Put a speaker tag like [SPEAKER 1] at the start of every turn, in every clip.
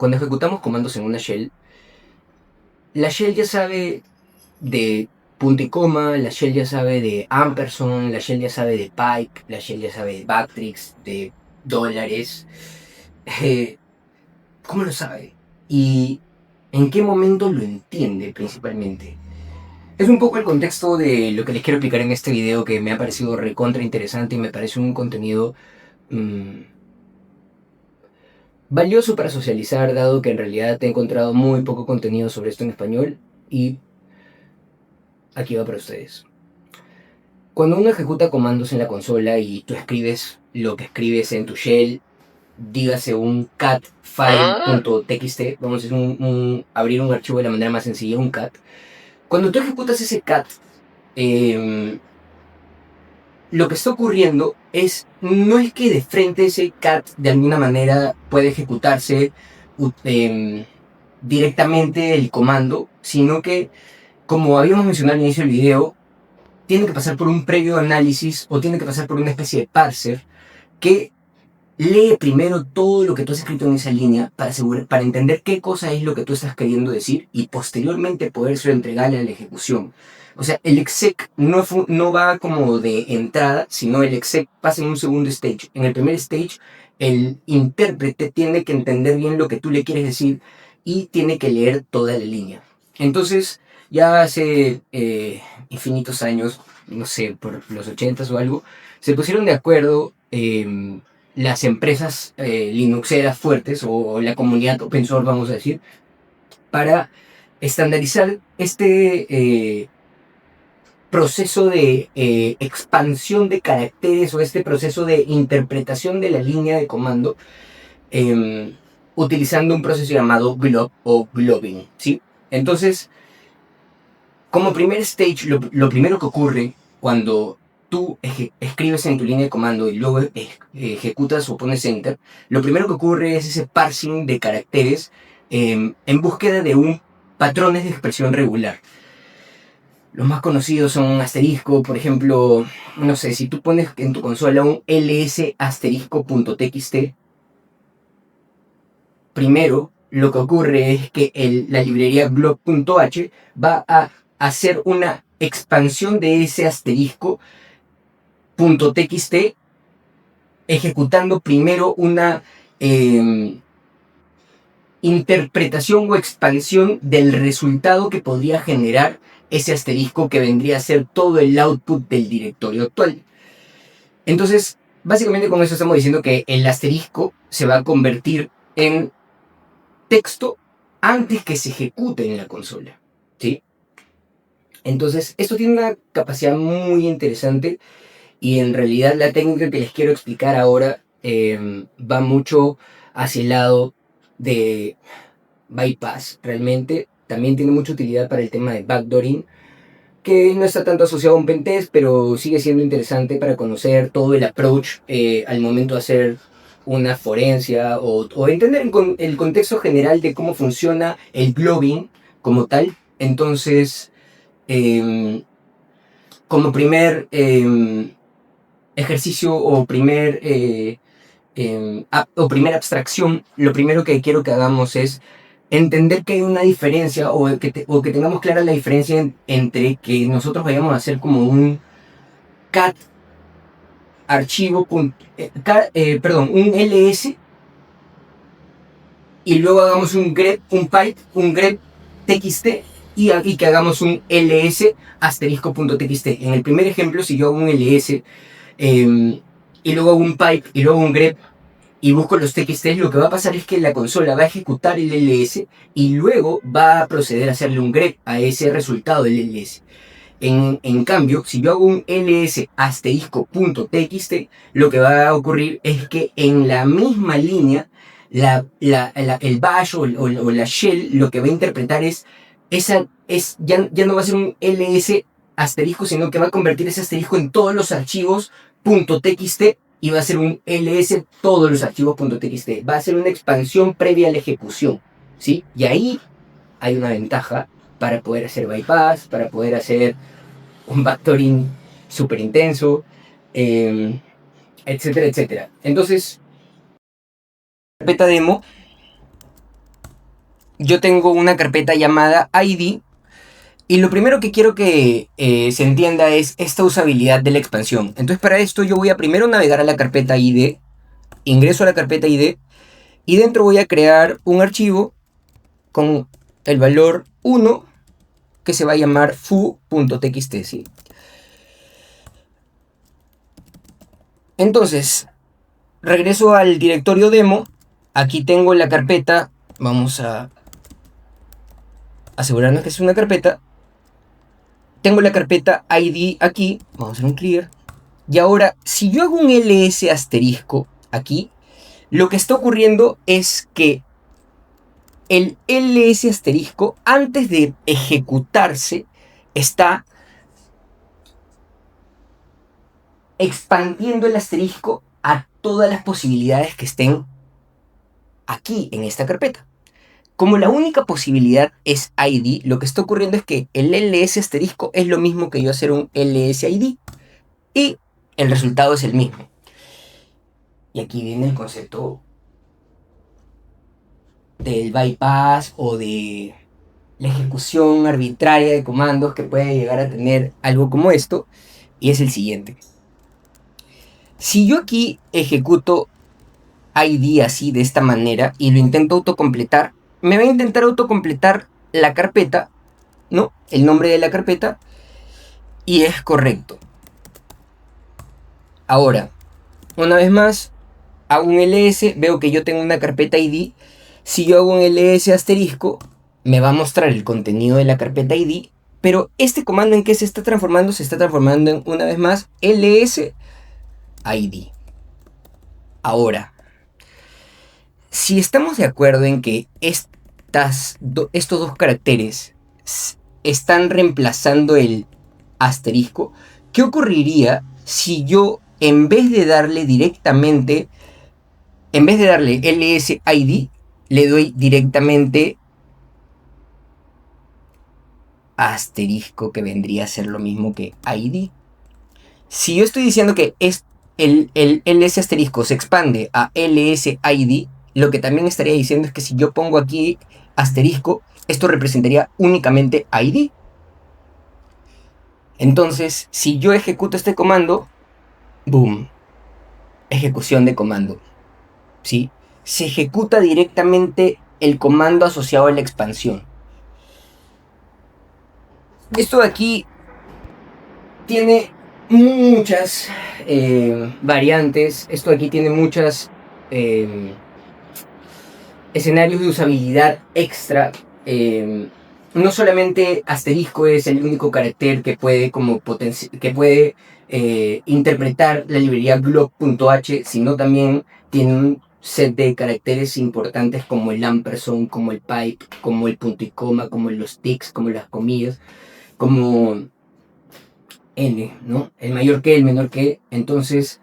[SPEAKER 1] cuando ejecutamos comandos en una shell, la shell ya sabe de punto y coma, la shell ya sabe de ampersand, la shell ya sabe de pipe, la shell ya sabe de backtricks, de dólares. ¿Cómo lo sabe? ¿Y en qué momento lo entiende principalmente? Es un poco el contexto de lo que les quiero explicar en este video, que me ha parecido recontra interesante y me parece un contenido valioso para socializar, dado que en realidad he encontrado muy poco contenido sobre esto en español, y aquí va para ustedes. Cuando uno ejecuta comandos en la consola y tú escribes lo que escribes en tu shell, dígase un cat file.txt, vamos a hacer abrir un archivo de la manera más sencilla, un cat. Cuando tú ejecutas ese cat, lo que está ocurriendo no es que de frente ese cat de alguna manera puede ejecutarse directamente el comando, sino que, como habíamos mencionado al inicio del video, tiene que pasar por un previo análisis o tiene que pasar por una especie de parser que lee primero todo lo que tú has escrito en esa línea para entender qué cosa es lo que tú estás queriendo decir y posteriormente podérselo entregarle a la ejecución. O sea, el exec no va como de entrada, sino el exec pasa en un segundo stage. En el primer stage, el intérprete tiene que entender bien lo que tú le quieres decir y tiene que leer toda la línea. Entonces, ya hace infinitos años, no sé, por los 80s o algo, se pusieron de acuerdo las empresas linuxeras fuertes o la comunidad open source, vamos a decir, para estandarizar este proceso de expansión de caracteres o este proceso de interpretación de la línea de comando utilizando un proceso llamado glob o globbing, ¿sí? Entonces, como primer stage, lo primero que ocurre cuando tú escribes en tu línea de comando y luego ejecutas o pones enter, lo primero que ocurre es ese parsing de caracteres en búsqueda de patrones de expresión regular. Los más conocidos son asterisco, por ejemplo, no sé, si tú pones en tu consola un ls asterisco.txt, primero lo que ocurre es que la librería glob.h va a hacer una expansión de ese asterisco .txt, ejecutando primero una interpretación o expansión del resultado que podría generar ese asterisco, que vendría a ser todo el output del directorio actual. Entonces, básicamente con eso estamos diciendo que el asterisco se va a convertir en texto antes que se ejecute en la consola, ¿sí? Entonces, esto tiene una capacidad muy interesante y en realidad la técnica que les quiero explicar ahora va mucho hacia el lado de bypass. Realmente también tiene mucha utilidad para el tema de backdooring, que no está tanto asociado a un pentest, pero sigue siendo interesante para conocer todo el approach al momento de hacer una forencia o entender el contexto general de cómo funciona el globbing como tal. Entonces, como primer ejercicio o primera abstracción, lo primero que quiero que hagamos es entender que hay una diferencia o que tengamos clara la diferencia entre que nosotros vayamos a hacer como un cat archivo, un ls, y luego hagamos un grep, un pipe, un grep txt y que hagamos un ls asterisco.txt. En el primer ejemplo, si yo hago un ls y luego hago un pipe y luego un grep y busco los txt, lo que va a pasar es que la consola va a ejecutar el ls y luego va a proceder a hacerle un grep a ese resultado del ls. En cambio, si yo hago un ls asterisco.txt, lo que va a ocurrir es que en la misma línea, el bash o la shell lo que va a interpretar ya no va a ser un ls asterisco, sino que va a convertir ese asterisco en todos los archivos .txt y va a ser un ls todos los archivos .txt. Va a ser una expansión previa a la ejecución, ¿sí? Y ahí hay una ventaja para poder hacer bypass, para poder hacer un backdooring súper intenso, etcétera, etcétera. Entonces, carpeta demo, yo tengo una carpeta llamada ID. Y lo primero que quiero que se entienda es esta usabilidad de la expansión. Entonces para esto yo voy a primero navegar a la carpeta ID, ingreso a la carpeta ID y dentro voy a crear un archivo con el valor 1 que se va a llamar foo.txt, ¿sí? Entonces, regreso al directorio demo, aquí tengo la carpeta, vamos a asegurarnos que es una carpeta. Tengo la carpeta ID aquí, vamos a hacer un clear. Y ahora, si yo hago un ls asterisco aquí, lo que está ocurriendo es que el ls asterisco, antes de ejecutarse, está expandiendo el asterisco a todas las posibilidades que estén aquí en esta carpeta. Como la única posibilidad es ID, lo que está ocurriendo es que el ls asterisco es lo mismo que yo hacer un lsid y el resultado es el mismo. Y aquí viene el concepto del bypass o de la ejecución arbitraria de comandos que puede llegar a tener algo como esto, y es el siguiente. Si yo aquí ejecuto ID así de esta manera y lo intento autocompletar, me va a intentar autocompletar la carpeta, ¿no? El nombre de la carpeta, y es correcto. Ahora, una vez más, hago un ls, veo que yo tengo una carpeta ID. Si yo hago un ls asterisco, me va a mostrar el contenido de la carpeta ID, pero este comando en que se está transformando en, una vez más, ls ID. Ahora, si estamos de acuerdo en que estos dos caracteres están reemplazando el asterisco, ¿qué ocurriría si yo, en vez de darle LSID, le doy directamente asterisco, que vendría a ser lo mismo que ID? Si yo estoy diciendo que el ls asterisco se expande a lsid, lo que también estaría diciendo es que si yo pongo aquí asterisco, esto representaría únicamente ID. Entonces, si yo ejecuto este comando, boom, ejecución de comando, ¿sí? Se ejecuta directamente el comando asociado a la expansión. Esto de aquí tiene muchas variantes. Esto de aquí tiene muchas escenarios de usabilidad extra. No solamente asterisco es el único carácter que puede interpretar la librería glob.h, sino también tiene un set de caracteres importantes como el ampersand, como el pipe, como el punto y coma, como los ticks, como las comillas, como n, ¿no? El mayor que, el menor que. Entonces,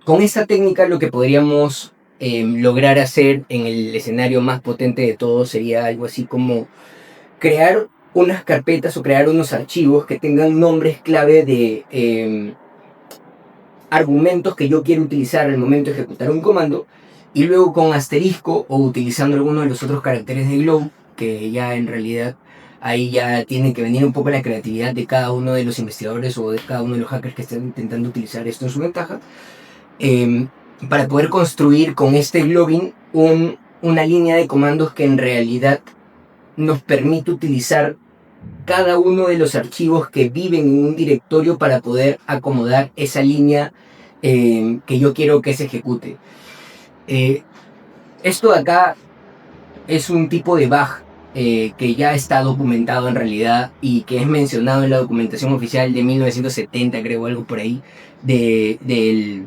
[SPEAKER 1] con esta técnica lo que podríamos lograr hacer en el escenario más potente de todos sería algo así como crear unas carpetas o crear unos archivos que tengan nombres clave de argumentos que yo quiero utilizar al momento de ejecutar un comando, y luego con asterisco o utilizando alguno de los otros caracteres de Glob, que ya en realidad ahí ya tiene que venir un poco la creatividad de cada uno de los investigadores o de cada uno de los hackers que están intentando utilizar esto en su ventaja, para poder construir con este globin una línea de comandos que en realidad nos permite utilizar cada uno de los archivos que viven en un directorio para poder acomodar esa línea que yo quiero que se ejecute. Esto de acá es un tipo de bug que ya está documentado en realidad y que es mencionado en la documentación oficial de 1970, creo, algo por ahí, de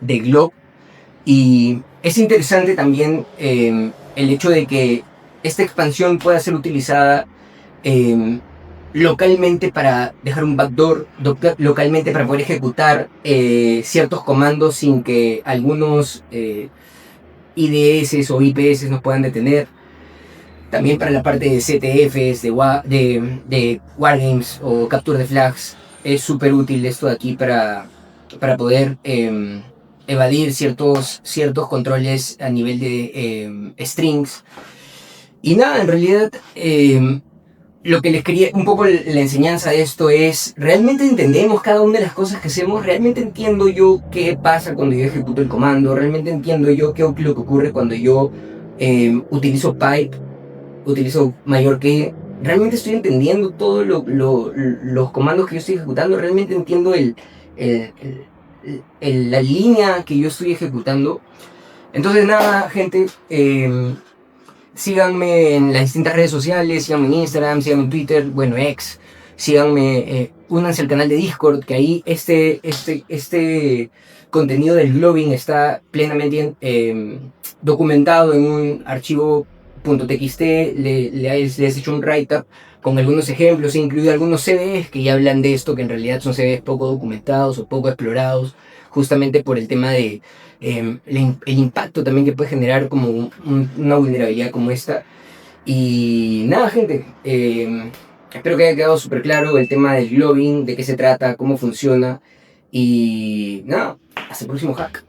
[SPEAKER 1] Glob. Y es interesante también el hecho de que esta expansión pueda ser utilizada localmente para dejar un backdoor, localmente para poder ejecutar ciertos comandos sin que algunos IDS o IPS nos puedan detener. También para la parte de CTFs, de Wargames o Capture the Flags, es súper útil esto de aquí para poder evadir ciertos controles a nivel de strings. Y nada, en realidad lo que les quería, un poco la enseñanza de esto es, ¿realmente entendemos cada una de las cosas que hacemos? ¿Realmente entiendo yo qué pasa cuando yo ejecuto el comando? ¿Realmente entiendo yo qué es lo que ocurre cuando yo utilizo pipe, utilizo mayor que? ¿Realmente estoy entendiendo todos los comandos que yo estoy ejecutando? ¿Realmente entiendo el- la línea que yo estoy ejecutando? Entonces nada, gente, síganme en las distintas redes sociales, síganme en Instagram, síganme en Twitter, bueno, X, síganme, únanse al canal de Discord, que ahí este contenido del Globing está plenamente documentado en un archivo .txt, les he hecho un write-up con algunos ejemplos, he incluido algunos CVs que ya hablan de esto, que en realidad son CVs poco documentados o poco explorados, justamente por el tema de el impacto también que puede generar como una vulnerabilidad como esta. Y nada, gente, espero que haya quedado súper claro el tema del globing, de qué se trata, cómo funciona. Y nada, hasta el próximo hack.